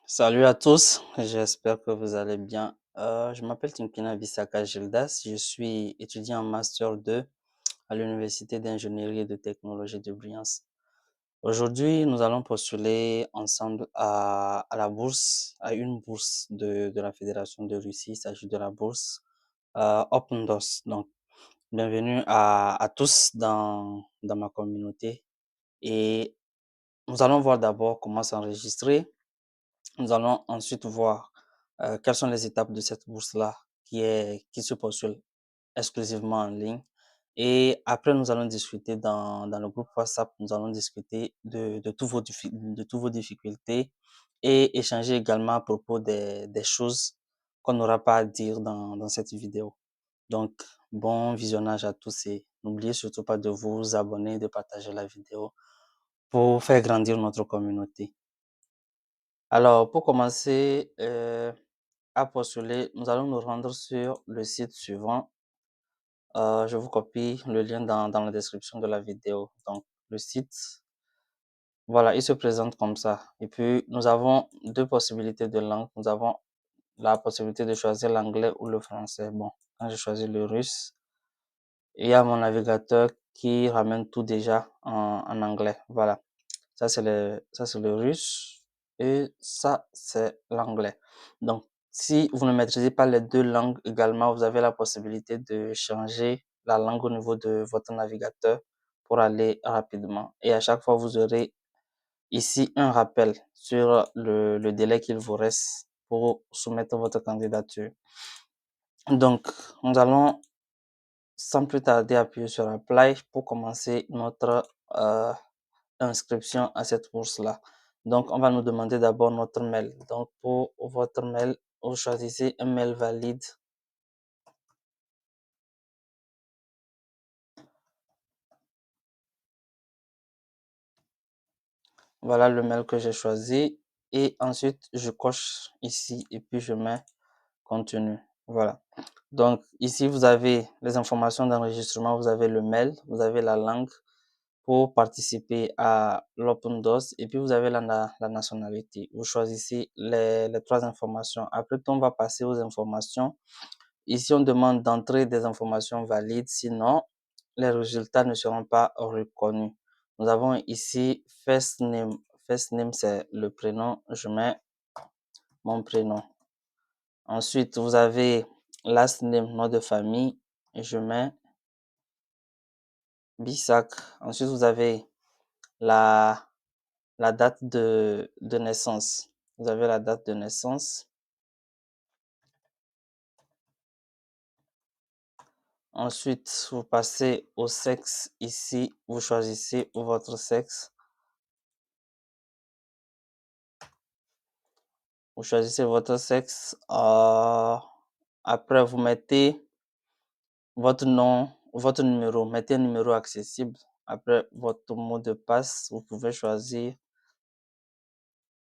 Salut à tous, j'espère que vous allez bien. Je m'appelle Tinkina Bissaka Gildas, je suis étudiant en Master 2 à l'Université d'ingénierie et de technologie de Briance. Aujourd'hui, nous allons postuler ensemble à la bourse, à une bourse de la Fédération de Russie. Il s'agit de la bourse Open Doors. Donc, bienvenue à tous dans ma communauté. Et nous allons voir d'abord comment s'enregistrer. Nous allons ensuite voir quelles sont les étapes de cette bourse-là qui se postule exclusivement en ligne. Et après, nous allons discuter dans le groupe WhatsApp, nous allons discuter de tous vos difficultés et échanger également à propos des choses qu'on n'aura pas à dire dans cette vidéo. Donc, bon visionnage à tous et n'oubliez surtout pas de vous abonner, de partager la vidéo pour faire grandir notre communauté. Alors, pour commencer à postuler, nous allons nous rendre sur le site suivant. Je vous copie le lien dans la description de la vidéo. Donc, le site, voilà, il se présente comme ça. Et puis, nous avons deux possibilités de langue. Nous avons la possibilité de choisir l'anglais ou le français. Bon, quand je choisis le russe, il y a mon navigateur qui ramène tout déjà en anglais. Voilà. Ça, c'est le russe et ça, c'est l'anglais. Donc, si vous ne maîtrisez pas les deux langues également, vous avez la possibilité de changer la langue au niveau de votre navigateur pour aller rapidement. Et à chaque fois, vous aurez ici un rappel sur le délai qu'il vous reste pour soumettre votre candidature. Donc, nous allons sans plus tarder appuyer sur Apply pour commencer notre inscription à cette bourse-là. Donc, on va nous demander d'abord notre mail. Donc, pour votre mail, vous choisissez un mail valide. Voilà le mail que j'ai choisi. Et ensuite, je coche ici et puis je mets continue. Voilà. Donc, ici, vous avez les informations d'enregistrement. Vous avez le mail, vous avez la langue pour participer à l'Open Doors et puis vous avez la nationalité. Vous choisissez les trois informations. Après, on va passer aux informations. Ici, on demande d'entrer des informations valides, sinon les résultats ne seront pas reconnus. Nous avons ici first name. First name, c'est le prénom. Je mets mon prénom. Ensuite, vous avez last name, nom de famille. Je mets Bissac. Ensuite, vous avez la, la date de naissance. Vous avez la date de naissance. Ensuite, vous passez au sexe. Ici, vous choisissez votre sexe. Vous choisissez votre sexe. Après, vous mettez votre nom, votre numéro. Mettez un numéro accessible. Après, votre mot de passe. Vous pouvez choisir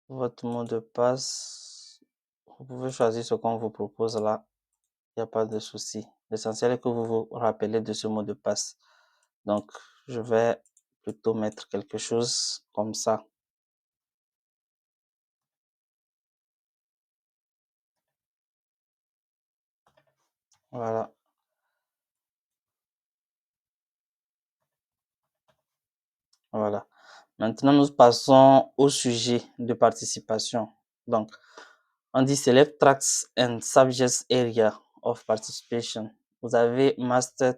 votre mot de passe. Vous pouvez choisir ce qu'on vous propose là. Il n'y a pas de souci. L'essentiel est que vous vous rappelez de ce mot de passe. Donc, je vais plutôt mettre quelque chose comme ça. Voilà. Voilà. Maintenant, nous passons au sujet de participation. Donc, on dit select tracks and subject area of participation. Vous avez master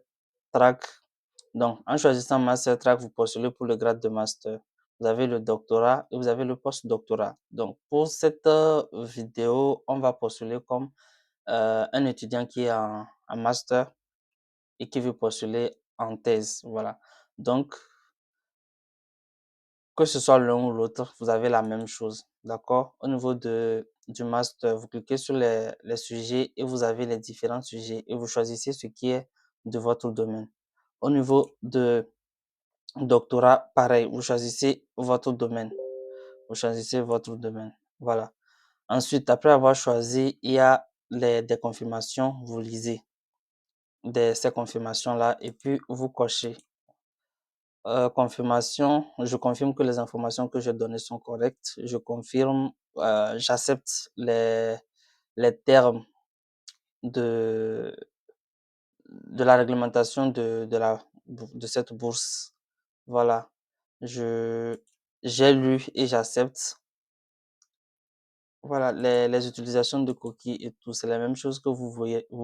track. Donc, en choisissant master track, vous postulez pour le grade de master. Vous avez le doctorat et vous avez le post-doctorat. Donc, pour cette vidéo, on va postuler comme un étudiant qui est en master et qui veut postuler en thèse. Voilà. Donc, que ce soit l'un ou l'autre, vous avez la même chose. D'accord? Au niveau du master, vous cliquez sur les sujets et vous avez les différents sujets et vous choisissez ce qui est de votre domaine. Au niveau de doctorat, pareil, vous choisissez votre domaine. Vous choisissez votre domaine. Voilà. Ensuite, après avoir choisi, il y a des confirmations. Vous lisez ces confirmations-là et puis vous cochez. Confirmation, je confirme que les informations que j'ai données sont correctes. Je confirme j'accepte les termes de, de la réglementation de cette bourse. Voilà. Je, j'ai lu et j'accepte. Voilà, les utilisations de cookies et tout, c'est la même chose que vous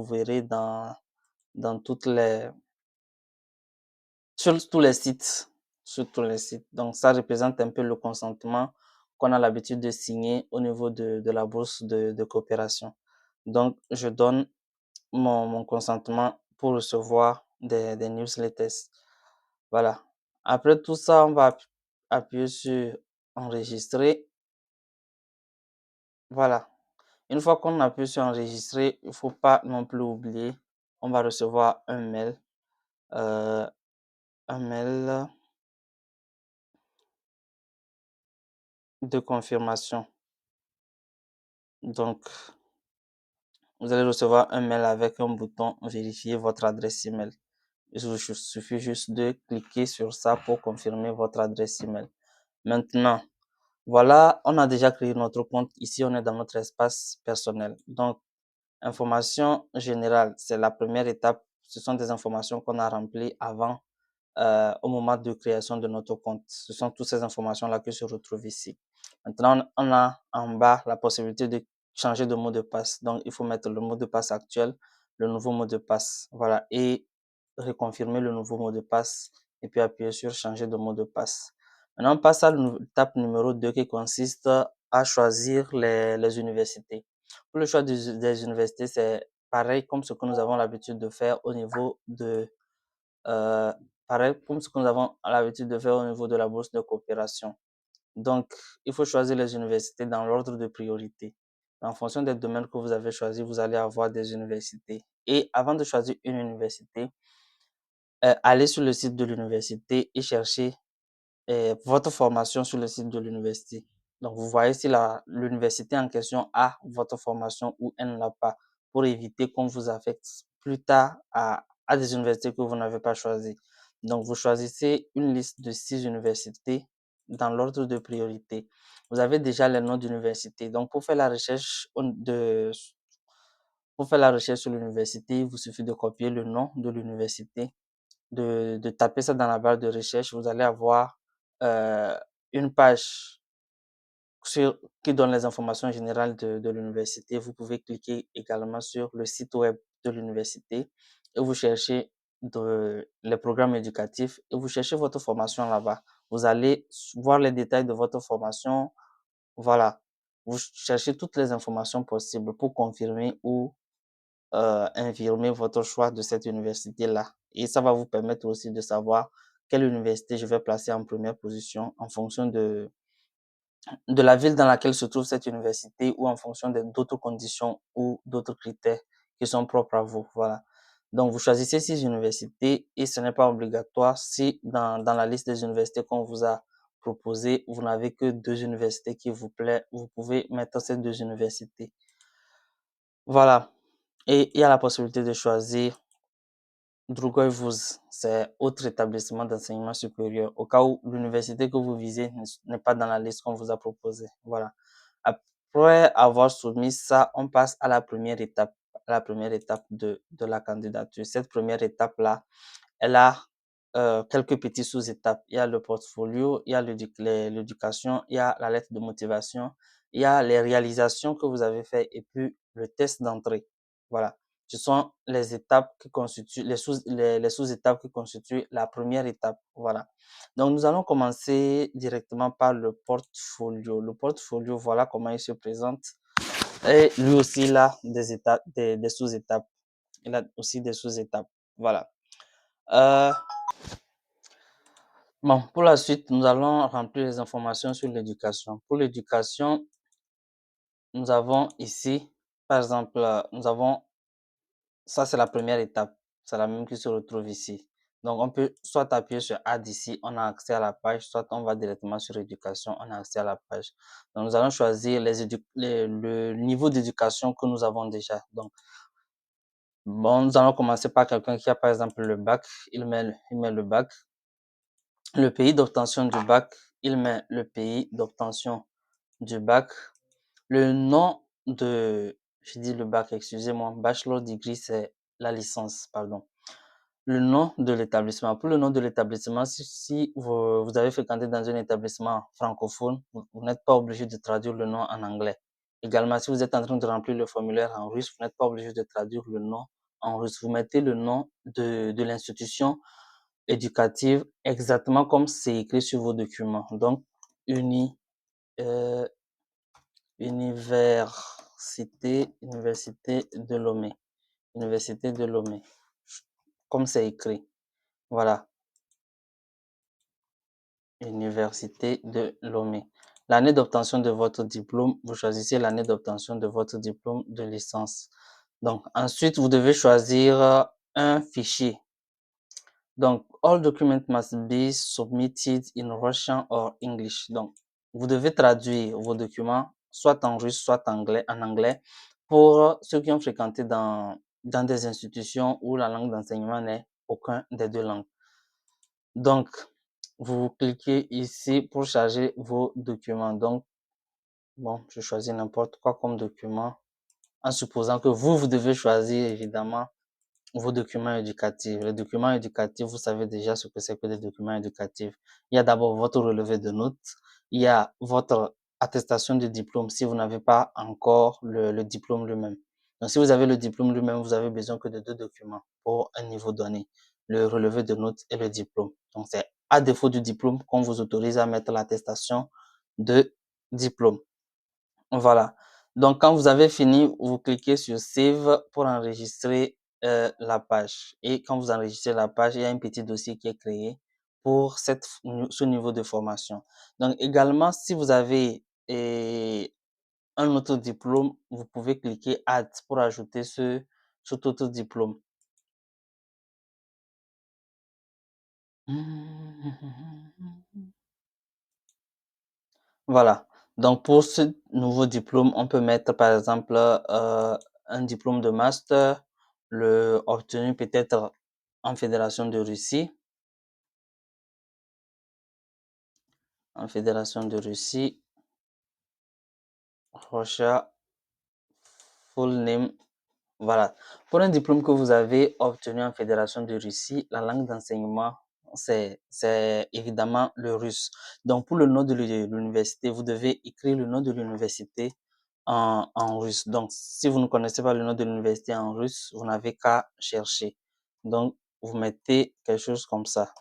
verrez dans toutes les, sur tous les sites, sur tous les sites. Donc, ça représente un peu le consentement qu'on a l'habitude de signer au niveau de la bourse de coopération. Donc, je donne mon consentement pour recevoir des newsletters. Voilà. Après tout ça, on va appuyer sur enregistrer. Voilà. Une fois qu'on appuie sur enregistrer, il ne faut pas non plus oublier, on va recevoir euh, un mail de confirmation. Donc, vous allez recevoir un mail avec un bouton vérifier votre adresse email. Il vous suffit juste de cliquer sur ça pour confirmer votre adresse email. Maintenant, voilà, on a déjà créé notre compte. Ici, on est dans notre espace personnel. Donc, information générale, c'est la première étape. Ce sont des informations qu'on a remplies avant, au moment de création de notre compte. Ce sont toutes ces informations-là que se retrouvent ici. Maintenant, on a en bas la possibilité de changer de mot de passe. Donc, il faut mettre le mot de passe actuel, le nouveau mot de passe. Voilà. Et reconfirmer le nouveau mot de passe et puis appuyer sur changer de mot de passe. Maintenant, on passe à l'étape numéro 2 qui consiste à choisir les universités. Pour le choix des universités, c'est pareil comme ce que nous avons l'habitude de faire au niveau de euh, pareil comme ce que nous avons l'habitude de faire au niveau de la bourse de coopération. Donc, il faut choisir les universités dans l'ordre de priorité. En fonction des domaines que vous avez choisis, vous allez avoir des universités. Et avant de choisir une université, allez sur le site de l'université et cherchez votre formation sur le site de l'université. Donc, vous voyez si l'université en question a votre formation ou elle ne l'a pas, pour éviter qu'on vous affecte plus tard à des universités que vous n'avez pas choisies. Donc, vous choisissez une liste de 6 universités dans l'ordre de priorité. Vous avez déjà les noms d'universités. Donc, pour faire la recherche sur l'université, il vous suffit de copier le nom de l'université, de taper ça dans la barre de recherche. Vous allez avoir une page qui donne les informations générales de l'université. Vous pouvez cliquer également sur le site web de l'université et vous cherchez les programmes éducatifs et vous cherchez votre formation là-bas. Vous allez voir les détails de votre formation. Voilà. Vous cherchez toutes les informations possibles pour confirmer ou infirmer votre choix de cette université-là. Et ça va vous permettre aussi de savoir quelle université je vais placer en première position en fonction de la ville dans laquelle se trouve cette université ou en fonction d'autres conditions ou d'autres critères qui sont propres à vous. Voilà. Donc, vous choisissez 6 universités et ce n'est pas obligatoire si dans la liste des universités qu'on vous a proposé, vous n'avez que 2 universités qui vous plaît, vous pouvez mettre ces 2 universités. Voilà. Et il y a la possibilité de choisir Drugoy-Vous, c'est autre établissement d'enseignement supérieur, au cas où l'université que vous visez n'est pas dans la liste qu'on vous a proposée. Voilà. Après avoir soumis ça, on passe à la première étape de la candidature. Cette première étape-là, elle a quelques petits sous-étapes. Il y a le portfolio, il y a l'éducation, il y a la lettre de motivation, il y a les réalisations que vous avez faites et puis le test d'entrée. Voilà. Ce sont les étapes qui constituent, les sous-étapes qui constituent la première étape. Voilà. Donc, nous allons commencer directement par le portfolio. Le portfolio, voilà comment il se présente. Et lui aussi, il a des étapes, des sous-étapes. Il a aussi des sous-étapes. Voilà. Euh, Bon, pour la suite, nous allons remplir les informations sur l'éducation. Pour l'éducation, nous avons ici, par exemple, nous avons, ça c'est la première étape, c'est la même qui se retrouve ici. Donc, on peut soit appuyer sur Add ici, on a accès à la page, soit on va directement sur éducation, on a accès à la page. Donc, nous allons choisir le niveau d'éducation que nous avons déjà. Donc, bon, nous allons commencer par quelqu'un qui a par exemple le bac, il met le bac. Le pays d'obtention du bac, il met le pays d'obtention du bac. Le nom de, j'ai dit le bac, excusez-moi, bachelor degree, c'est la licence, pardon. Le nom de l'établissement. Pour le nom de l'établissement, si vous avez fréquenté dans un établissement francophone, vous n'êtes pas obligé de traduire le nom en anglais. Également, si vous êtes en train de remplir le formulaire en russe, vous n'êtes pas obligé de traduire le nom en russe. Vous mettez le nom de l'institution éducative exactement comme c'est écrit sur vos documents. Donc, uni, euh, université de Lomé. Université de Lomé. Comme c'est écrit. Voilà. Université de Lomé. L'année d'obtention de votre diplôme, vous choisissez l'année d'obtention de votre diplôme de licence. Donc, ensuite, vous devez choisir un fichier. Donc, all documents must be submitted in Russian or English. Donc, vous devez traduire vos documents soit en russe, soit en anglais pour ceux qui ont fréquenté dans des institutions où la langue d'enseignement n'est aucun des deux langues. Donc, vous cliquez ici pour charger vos documents. Donc, bon, je choisis n'importe quoi comme document en supposant que vous devez choisir évidemment vos documents éducatifs. Les documents éducatifs, vous savez déjà ce que c'est que des documents éducatifs. Il y a d'abord votre relevé de notes, il y a votre attestation de diplôme si vous n'avez pas encore le diplôme lui-même. Donc, si vous avez le diplôme lui-même, vous avez besoin que de deux documents pour un niveau donné, le relevé de notes et le diplôme. Donc, c'est à défaut du diplôme qu'on vous autorise à mettre l'attestation de diplôme. Voilà. Donc, quand vous avez fini, vous cliquez sur Save pour enregistrer la page. Et quand vous enregistrez la page, il y a un petit dossier qui est créé pour ce niveau de formation. Donc, également, si vous avez un autre diplôme, vous pouvez cliquer Add pour ajouter cet autre diplôme. Voilà. Donc, pour ce nouveau diplôme, on peut mettre, par exemple, un diplôme de master, obtenu peut-être en Fédération de Russie, en Fédération de Russie, Russia, full name. Voilà. Pour un diplôme que vous avez obtenu en Fédération de Russie, la langue d'enseignement, c'est évidemment le russe. Donc, pour le nom de l'université, vous devez écrire le nom de l'université en russe. Donc, si vous ne connaissez pas le nom de l'université en russe, vous n'avez qu'à chercher. Donc, vous mettez quelque chose comme ça.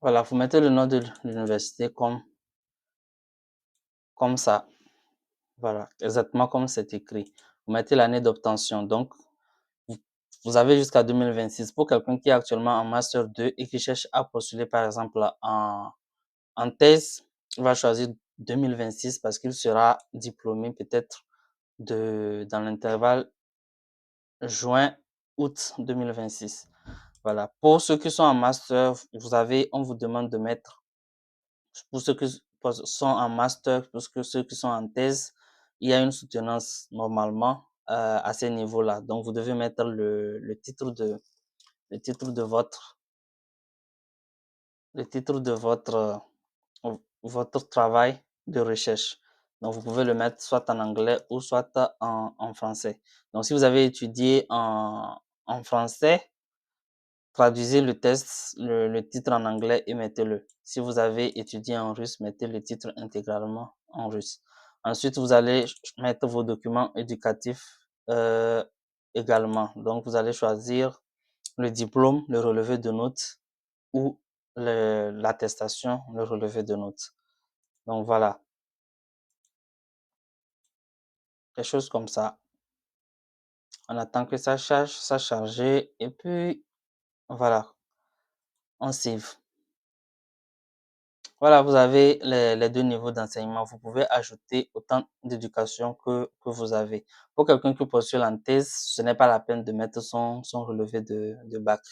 Voilà, vous mettez le nom de l'université comme ça. Voilà, exactement comme c'est écrit. Vous mettez l'année d'obtention. Donc, vous avez jusqu'à 2026. Pour quelqu'un qui est actuellement en Master 2 et qui cherche à postuler, par exemple, en thèse, il va choisir 2026 parce qu'il sera diplômé peut-être dans l'intervalle juin-août 2026. Voilà. Pour ceux qui sont en master, on vous demande de mettre, pour ceux qui sont en master, pour ceux qui sont en thèse, il y a une soutenance normalement à ces niveaux-là. Donc, vous devez mettre le titre de votre travail de recherche. Donc, vous pouvez le mettre soit en anglais ou soit en français. Donc, si vous avez étudié en français, traduisez le test, le titre en anglais et mettez-le. Si vous avez étudié en russe, mettez le titre intégralement en russe. Ensuite, vous allez mettre vos documents éducatifs également. Donc, vous allez choisir le diplôme, le relevé de notes ou l'attestation, le relevé de notes. Donc, voilà, quelque chose comme ça. On attend que ça charge, ça charge et puis voilà, on save. Voilà, vous avez les 2 niveaux d'enseignement. Vous pouvez ajouter autant d'éducation que vous avez. Pour quelqu'un qui postule en thèse, ce n'est pas la peine de mettre son relevé de bac.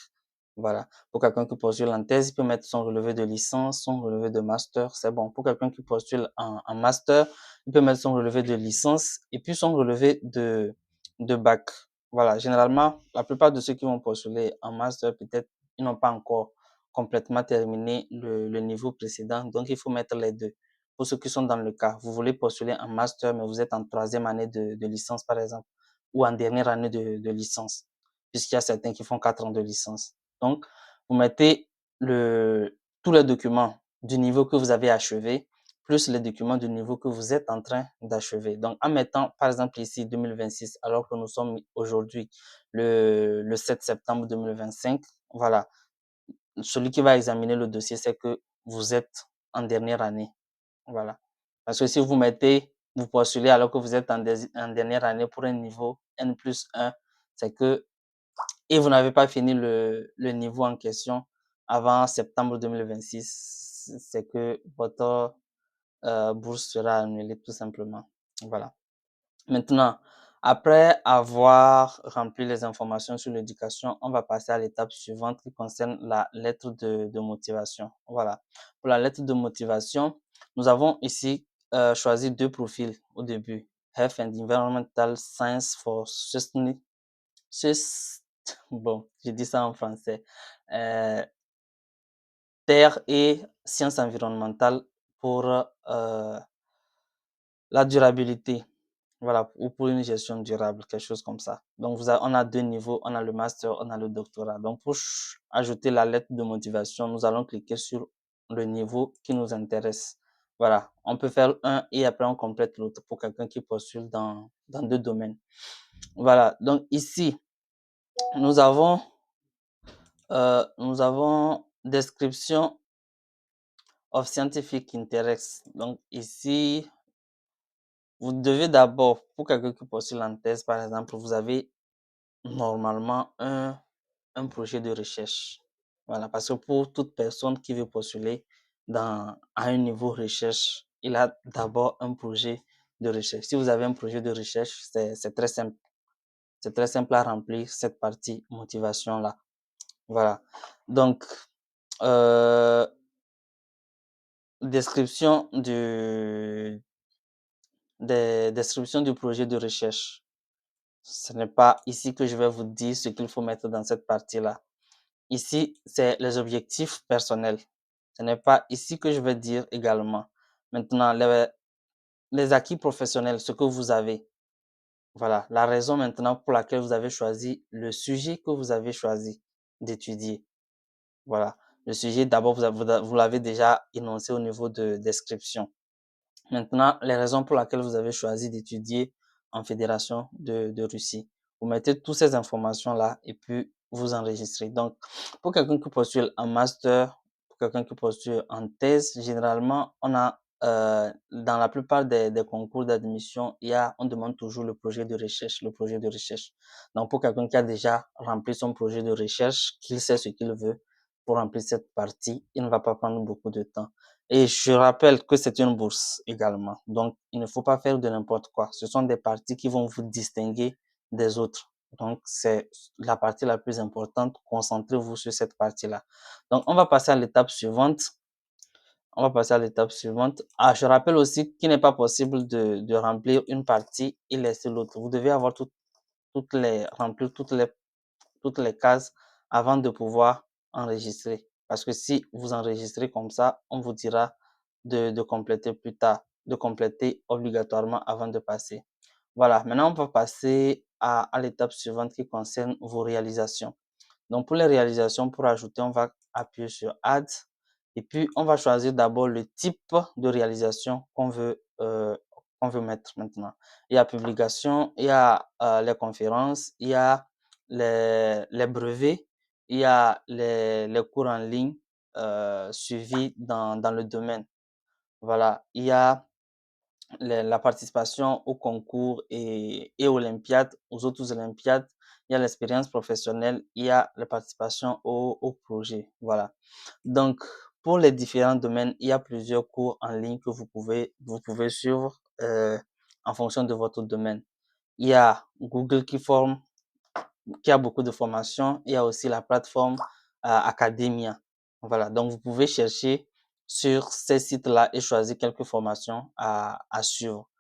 Voilà. Pour quelqu'un qui postule en thèse, il peut mettre son relevé de licence, son relevé de master, c'est bon. Pour quelqu'un qui postule en master, il peut mettre son relevé de licence et puis son relevé de bac. Voilà. Généralement, la plupart de ceux qui vont postuler en master, peut-être, ils n'ont pas encore complètement terminé le niveau précédent. Donc, il faut mettre les deux. Pour ceux qui sont dans le cas, vous voulez postuler en master, mais vous êtes en troisième année de licence, par exemple, ou en dernière année de licence, puisqu'il y a certains qui font 4 ans de licence. Donc, vous mettez tous les documents du niveau que vous avez achevé, plus les documents du niveau que vous êtes en train d'achever. Donc, en mettant, par exemple, ici 2026, alors que nous sommes aujourd'hui le 7 septembre 2025, voilà, celui qui va examiner le dossier, c'est que vous êtes en dernière année. Voilà. Parce que si vous mettez, vous postulez alors que vous êtes en dernière année pour un niveau N plus 1, c'est que, et vous n'avez pas fini le niveau en question avant septembre 2026, c'est que votre bourse sera annulée tout simplement. Voilà. Maintenant, après avoir rempli les informations sur l'éducation, on va passer à l'étape suivante qui concerne la lettre de motivation. Voilà. Pour la lettre de motivation, nous avons ici choisi 2 profils au début. Health and Environmental Science for bon, je dis ça en français. Euh, Terre et sciences environnementales pour la durabilité. Voilà, ou pour une gestion durable, quelque chose comme ça. Donc, on a 2 niveaux, on a le master, on a le doctorat. Donc, pour ajouter la lettre de motivation, nous allons cliquer sur le niveau qui nous intéresse. Voilà, on peut faire un et après on complète l'autre pour quelqu'un qui postule dans 2 domaines. Voilà, donc ici, nous avons, description of scientific interest. Donc ici, vous devez d'abord, pour quelqu'un qui postule en thèse, par exemple, vous avez normalement un projet de recherche. Voilà, parce que pour toute personne qui veut postuler à un niveau recherche, il a d'abord un projet de recherche. Si vous avez un projet de recherche, c'est très simple. C'est très simple à remplir cette partie motivation-là. Voilà. Donc, euh, description description du projet de recherche. Ce n'est pas ici que je vais vous dire ce qu'il faut mettre dans cette partie-là. Ici, c'est les objectifs personnels. Ce n'est pas ici que je vais dire également. Maintenant, les acquis professionnels, ce que vous avez. Voilà, la raison maintenant pour laquelle vous avez choisi le sujet que vous avez choisi d'étudier. Voilà, le sujet, d'abord, vous l'avez déjà énoncé au niveau de description. Maintenant, les raisons pour lesquelles vous avez choisi d'étudier en Fédération de Russie. Vous mettez toutes ces informations-là et puis vous enregistrez. Donc, pour quelqu'un qui postule en master, pour quelqu'un qui postule en thèse, généralement, dans la plupart des concours d'admission, on demande toujours le projet de recherche, le projet de recherche. Donc, pour quelqu'un qui a déjà rempli son projet de recherche, qu'il sait ce qu'il veut pour remplir cette partie, il ne va pas prendre beaucoup de temps. Et je rappelle que c'est une bourse également. Donc, il ne faut pas faire de n'importe quoi. Ce sont des parties qui vont vous distinguer des autres. Donc, c'est la partie la plus importante. Concentrez-vous sur cette partie-là. Donc, on va passer à l'étape suivante. On va passer à l'étape suivante. Ah, je rappelle aussi qu'il n'est pas possible de remplir une partie et laisser l'autre. Vous devez avoir remplir toutes les cases avant de pouvoir enregistrer. Parce que si vous enregistrez comme ça, on vous dira de compléter plus tard, de compléter obligatoirement avant de passer. Voilà, maintenant on va passer à l'étape suivante qui concerne vos réalisations. Donc pour les réalisations, pour ajouter, on va appuyer sur Add et puis on va choisir d'abord le type de réalisation qu'on veut mettre maintenant. Il y a publication, il y a les conférences, il y a les brevets, il y a les cours en ligne suivis dans le domaine. Voilà, il y a la participation aux concours et olympiades, aux autres olympiades. Il y a l'expérience professionnelle, il y a la participation au projet. Voilà. Donc, pour les différents domaines, il y a plusieurs cours en ligne que vous pouvez suivre en fonction de votre domaine. Il y a Google qui forme, qui a beaucoup de formations. Il y a aussi la plateforme Academia. Voilà, donc vous pouvez chercher sur ces sites-là et choisir quelques formations à suivre.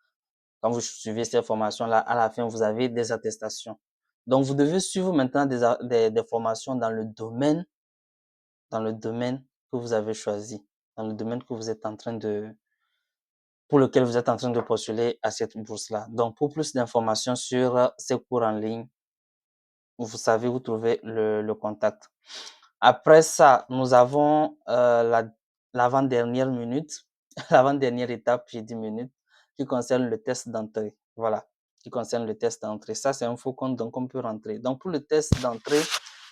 Quand vous suivez ces formations-là, à la fin, vous avez des attestations. Donc, vous devez suivre maintenant des formations dans le domaine que vous avez choisi, dans le domaine que vous êtes en train pour lequel vous êtes en train de postuler à cette bourse-là. Donc, pour plus d'informations sur ces cours en ligne, vous savez où trouver le contact. Après ça, nous avons l'avant-dernière minute, l'avant-dernière étape, j'ai dit minute, qui concerne le test d'entrée. Voilà, qui concerne le test d'entrée. Ça, c'est un faux compte, donc on peut rentrer. Donc, pour le test d'entrée,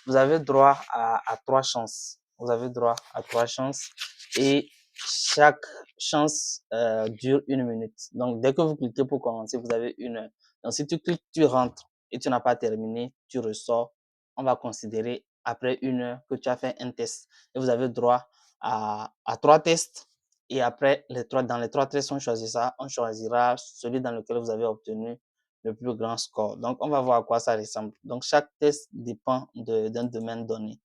vous avez droit à 3 chances. Vous avez droit à 3 chances et chaque chance dure 1 minute. Donc, dès que vous cliquez pour commencer, vous avez 1 heure. Donc, si tu cliques, tu rentres et tu n'as pas terminé, tu ressors. On va considérer après 1 heure que tu as fait un test. Et vous avez droit à 3 tests. Et après, dans les 3 tests, on choisira celui dans lequel vous avez obtenu le plus grand score. Donc, on va voir à quoi ça ressemble. Donc, chaque test dépend d'un domaine donné.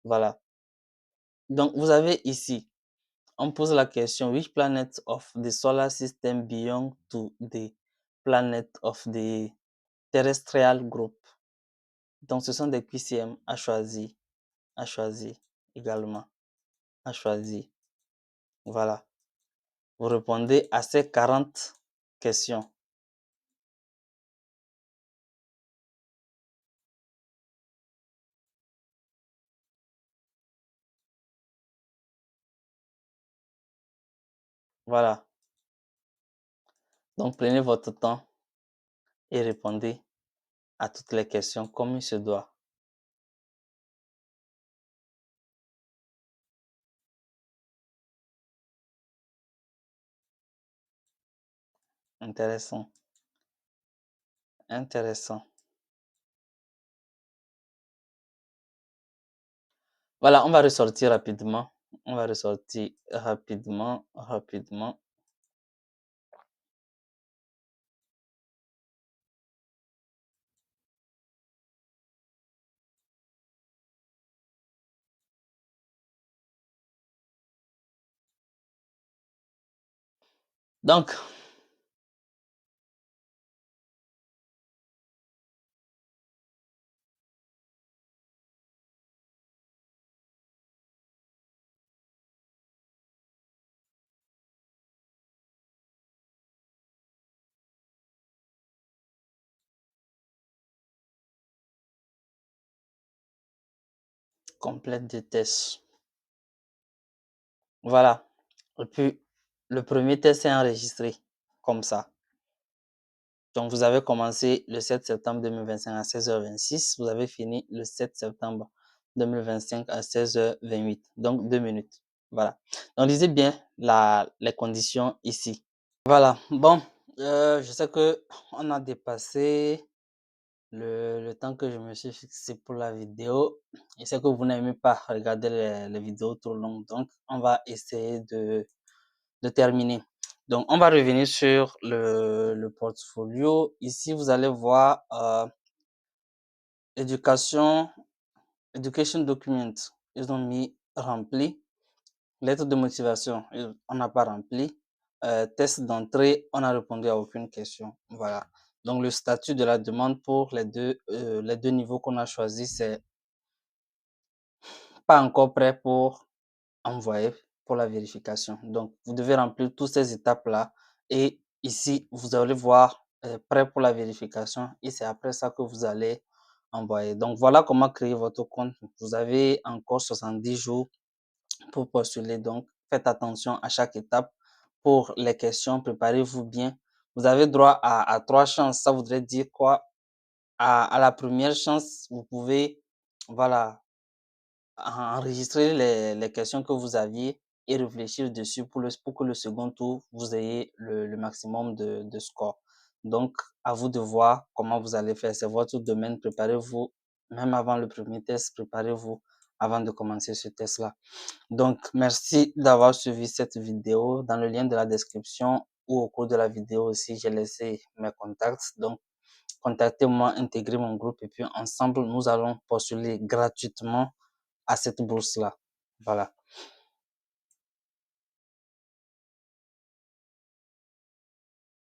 Voilà. Donc, vous avez ici, on pose la question, which planet of the solar system belong to the planet of the terrestrial group? Donc, ce sont des QCM à choisir également, à choisir. Voilà. Vous répondez à ces 40 questions. Voilà. Donc, prenez votre temps et répondez à toutes les questions comme il se doit. Intéressant. Intéressant. Voilà, on va ressortir rapidement. On va ressortir rapidement, rapidement. Donc, complète des tests. Voilà. Et puis, le premier test est enregistré comme ça. Donc, vous avez commencé le 7 septembre 2025 à 16h26. Vous avez fini le 7 septembre 2025 à 16h28. Donc, 2 minutes. Voilà. Donc, lisez bien les conditions ici. Voilà. Bon, je sais que on a dépassé le temps que je me suis fixé pour la vidéo. Je sais que vous n'aimez pas regarder les vidéos trop longues. Donc, on va essayer de terminer. Donc, on va revenir sur le portfolio. Ici, vous allez voir éducation, education document. Ils ont mis rempli. Lettre de motivation, on n'a pas rempli. Test d'entrée, on n'a répondu à aucune question. Voilà. Donc, le statut de la demande pour les deux niveaux qu'on a choisis, c'est pas encore prêt pour envoyer pour la vérification. Donc, vous devez remplir toutes ces étapes-là. Et ici, vous allez voir prêt pour la vérification. Et c'est après ça que vous allez envoyer. Donc, voilà comment créer votre compte. Vous avez encore 70 jours pour postuler. Donc, faites attention à chaque étape. Pour les questions, préparez-vous bien. Vous avez droit à 3 chances. Ça voudrait dire quoi? À la première chance, vous pouvez, voilà, enregistrer les questions que vous aviez et réfléchir dessus pour que le second tour, vous ayez le maximum de score. Donc, à vous de voir comment vous allez faire. C'est votre domaine. Préparez-vous, même avant le premier test, préparez-vous avant de commencer ce test-là. Donc, merci d'avoir suivi cette vidéo. Dans le lien de la description ou au cours de la vidéo aussi, j'ai laissé mes contacts. Donc, contactez-moi, intégrez mon groupe et puis ensemble, nous allons postuler gratuitement à cette bourse-là. Voilà.